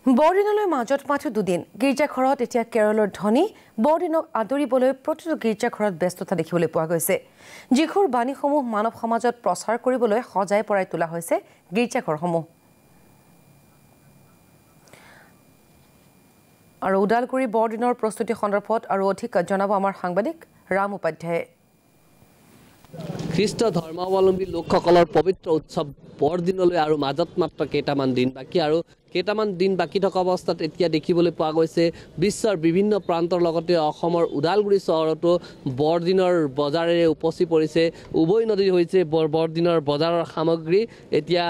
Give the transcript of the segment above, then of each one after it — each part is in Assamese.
বৰদিনলৈ মাজত মাথো দুদিন গীৰ্জাঘৰত এতিয়া কেৰলৰ ধ্বনি বৰদিনক আদৰিবলৈ প্ৰতিটো গীৰ্জাঘৰত ব্যস্ততা দেখিবলৈ পোৱা গৈছে যিখোৰ বাণীসমূহ মানৱ সমাজত প্ৰচাৰ কৰিবলৈ সজাই পৰাই তোলা হৈছে গীৰ্জাঘৰসমূহ আৰু উদালগুৰি বৰদিনৰ প্ৰস্তুতি সন্দৰ্ভত আৰু অধিক জনাব আমাৰ সাংবাদিক ৰাম উপাধ্যায়ে খ্ৰীষ্ট ধৰ্মাৱলম্বী লোকসকলৰ পবিত্ৰ উৎসৱ বৰদিনলৈ আৰু মাজত মাত্ৰ কেইটামান দিন বাকি আৰু কেইটামান দিন বাকি থকা অৱস্থাত এতিয়া দেখিবলৈ পোৱা গৈছে বিশ্বৰ বিভিন্ন প্ৰান্তৰ লগতে অসমৰ উদালগুৰি চহৰতো বৰদিনৰ বজাৰেৰে উপচি পৰিছে উভয় নদী হৈছে বৰদিনৰ বজাৰৰ সামগ্ৰী এতিয়া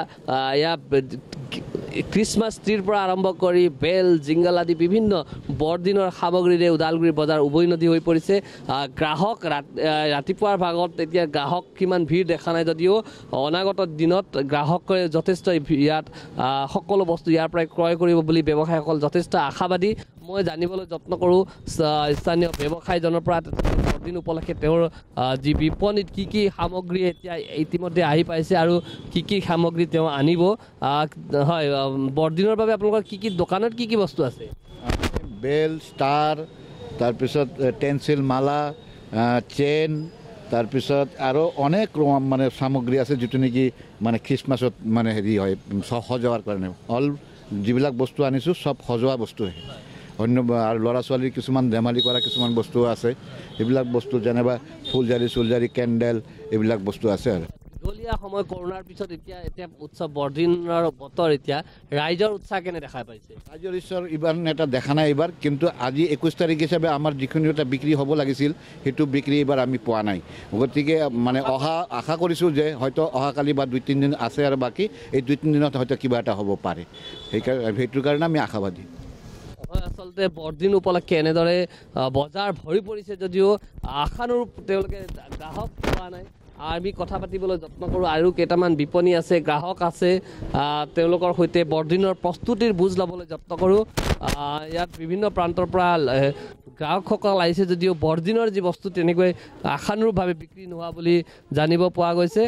ক্ৰিসমাস ট্ৰিৰ পৰা আৰম্ভ কৰি বেল জিংগাল আদি বিভিন্ন বৰদিনৰ সামগ্ৰীৰে উদালগুৰি বজাৰ উভয় নদী হৈ পৰিছে গ্ৰাহক ৰাতিপুৱাৰ ভাগত এতিয়া গ্ৰাহক কিমান ভিৰ দেখা নাই যদিও অনাগত দিনত গ্ৰাহকে যথেষ্ট ইয়াত সকলো বস্তু ইয়াৰ পৰা ক্ৰয় কৰিব বুলি ব্যৱসায়ীসকল যথেষ্ট আশাবাদী মই জানিবলৈ যত্ন কৰোঁ স্থানীয় ব্যৱসায়ীজনৰ পৰা বৰদিন উপলক্ষে তেওঁৰ যি বিপণীত কি সামগ্ৰী এতিয়া ইতিমধ্যে আহি পাইছে আৰু কি সামগ্ৰী তেওঁ আনিব হয় বৰদিনৰ বাবে আপোনালোকৰ কি দোকানত কি বস্তু আছে বেল ষ্টাৰ তাৰপিছত টেনচিল মালা চেইন তাৰপিছত আৰু অনেক মানে সামগ্ৰী আছে যিটো নেকি মানে খ্ৰীষ্টমাছত মানে হেৰি হয় সজোৱাৰ কাৰণে অল যিবিলাক বস্তু আনিছোঁ সব সজোৱা বস্তুহে অন্য আৰু ল'ৰা ছোৱালীৰ কিছুমান ধেমালি কৰা কিছুমান বস্তু আছে এইবিলাক বস্তু যেনেবা ফুলজাৰি কেণ্ডেল এইবিলাক বস্তু আছে আৰু দীঘলীয়া সময় কৰোণাৰ পিছত এতিয়া উৎসৱ বৰদিনৰ বতৰ এতিয়া ৰাইজৰ উৎসাহ কেনে দেখা পাইছে ৰাইজৰ উৎসৱ ইবাৰ এটা দেখা নাই এইবাৰ কিন্তু আজি 21 তাৰিখ হিচাপে আমাৰ যিখিনি এটা বিক্ৰী হ'ব লাগিছিল সেইটো বিক্ৰী এইবাৰ আমি পোৱা নাই গতিকে মানে আশা কৰিছোঁ যে হয়তো অহাকালি বা 2-3 দিন আছে আৰু বাকী এই 2-3 দিনত হয়তো কিবা এটা হ'ব পাৰে সেইটোৰ কাৰণে আমি আশাবাদী আচলতে বৰদিন উপলক্ষে এনেদৰে বজাৰ ভৰি পৰিছে যদিও আশানুৰূপ তেওঁলোকে গ্ৰাহক পোৱা নাই আমি কথা পাতিবলৈ যত্ন কৰোঁ আৰু কেইটামান বিপণী আছে গ্ৰাহক আছে তেওঁলোকৰ সৈতে বৰদিনৰ প্ৰস্তুতিৰ বুজ ল'বলৈ যত্ন কৰোঁ ইয়াত বিভিন্ন প্ৰান্তৰ পৰা গ্ৰাহকসকল আহিছে যদিও বৰদিনৰ যি বস্তু তেনেকৈ আশানুৰূপভাৱে বিক্ৰী নোহোৱা বুলি জানিব পোৱা গৈছে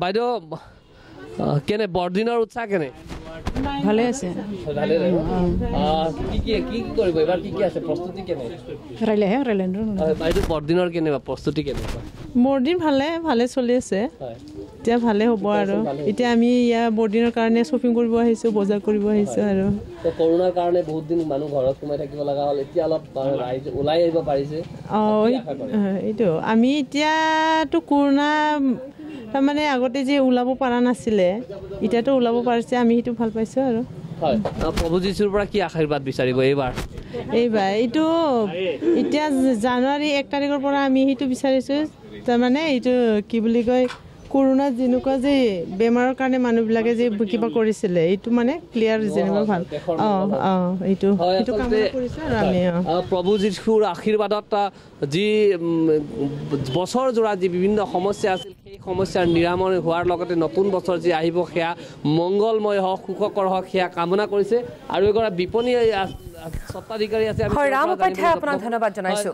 বাইদেউ কেনে বৰদিনৰ উৎসাহ কেনে ভালে আছে কি কৰিব এবাৰ কি আছে প্ৰস্তুতি কেনে বাইদেউ বৰদিনৰ কেনেবা প্ৰস্তুতি কেনেকুৱা বৰদিন ভালে চলি আছে এতিয়া ভালে হ'ব আৰু এতিয়া আমি ইয়াৰ বৰদিনৰ কাৰণে শ্বপিং কৰিব আহিছোঁ বজাৰ কৰিব আহিছোঁ আৰু কৰোণাৰ কাৰণে বহুত দিন মানুহ ঘৰত সোমাই থাকিব লগা হ'ল এতিয়া অলপ ৰাইজ ওলাই আহিব পাৰিছে এইটো আমি এতিয়াতো কৰোণা তাৰমানে আগতে যে ওলাব পৰা নাছিলে এতিয়াতো ওলাব পাৰিছে আমি সেইটো ভাল পাইছোঁ আৰু হয় প্ৰভু যীশুৰ পৰা কি আশীৰ্বাদ বিচাৰিব এইবাৰ এইটো এতিয়া জানুৱাৰী 1 তাৰিখৰ পৰা আমি সেইটো বিচাৰিছোঁ তাৰমানে এইটো কি বুলি কয় কৰোণা যেনেকুৱা যে বেমাৰৰ কাৰণে মানুহবিলাকে যে কিবা কৰিছিলে এইটো মানে ক্লিয়াৰ যেনেকুৱা ভাল এইটো কামনা কৰিছোঁ আৰু আমি প্ৰভু যীশুৰ আশীৰ্বাদত যি বছৰ জোৰা যি বিভিন্ন সমস্যা আছিল সেই সমস্যাৰ নিৰাময় হোৱাৰ লগতে নতুন বছৰ যি আহিব সেয়া মংগলময় হওক সুখকৰ হওক সেয়া কামনা কৰিছে আৰু এগৰাকী বিপণী স্বত্বাধিকাৰী আছে ৰাম উপাধ্যায় আপোনাক ধন্যবাদ জনাইছোঁ